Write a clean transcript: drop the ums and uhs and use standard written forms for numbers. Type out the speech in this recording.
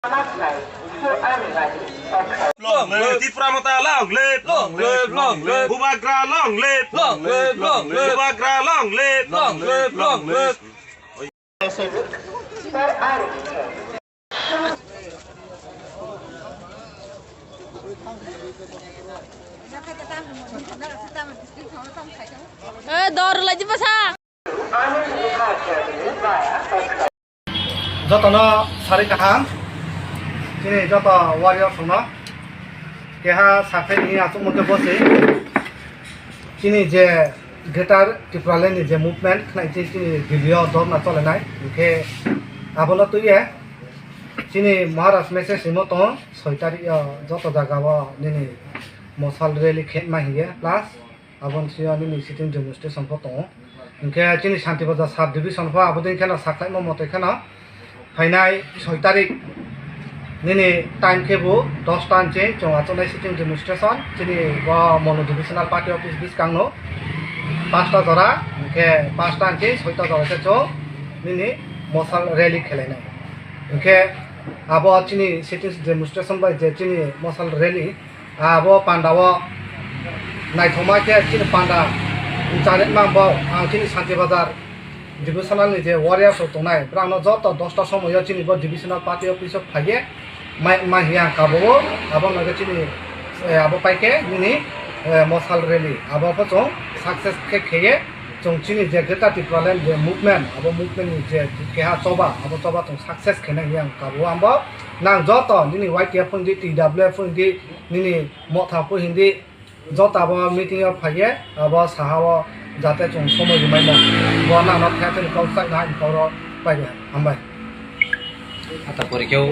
Long live the Pramata, long live, long live, long live, Bubagra, long live, long live, long live, Bubagra, long live, long live, long live. Dor lagi pasang. Jotona sari kaham, ini jota warrior semua, keha sakai ini aku mungkin bosi, ini je gitar tipralen ini je movement, kena ini video dom na tole nai, ke abola tu ye, ini Maharashtra message ini to, soitari jota jaga wa ini mosal rally khet mahiye plus abon siya ini sitting demonstration foto, ke ini Shanti Bazar sub division fa abodin kena sakai mo mote kena ফাইনাই 6 তারিখ নিনি time কেবো 10 টা আনছে চৌচলাই sitting demonstration চিনি মনো divisional party office beach কাংনো 5টা ধরা ওকে 5টা আনছে 6টা ধরাছে চো নিনি মশাল র্যালি খেলাইনাই ওকে আবো চিনি সিটিং ডেমনস্ট্রেশন বাই যে চিনি মশাল র্যালি আবো পান্ডাও নাইথমাকে চিনি পান্ডা জানেত মাংবো আং চিনি শান্তি বাজার ডিভিশনাল যে ওয়ারিয়ার্স দंनाय ব্রানো যত 10টা সময় চিনি ডিভিশনাল পার্টি অফিস ফাইয়ে মাহিয়া কাবো আবো নগে চিনি আবো পাইকে নিনি মশাল র্যালি আবো ফচং সাকসেস খেয়ে চং চিনি যে গেটাতি প্রবলেম যে মুভমেন্ট আবো মুভমেন্ট যে কেহা চবা আবো চবা চং সাকসেস খেনা হিয়া কাবো আমবো নাং যত নিনি ওয়াইটিএফ ফুন্দি টিডব্লিউএফ ফুন্দি নিনি মথা ফুন্দি যত আবো মিটিং ফাইয়ে আবো সাহাবো যাতে চং সময় জমাইনা বনা না থাকে কাউসাই না ইনকাউর পাইবে আমবাই তারপরে কেউ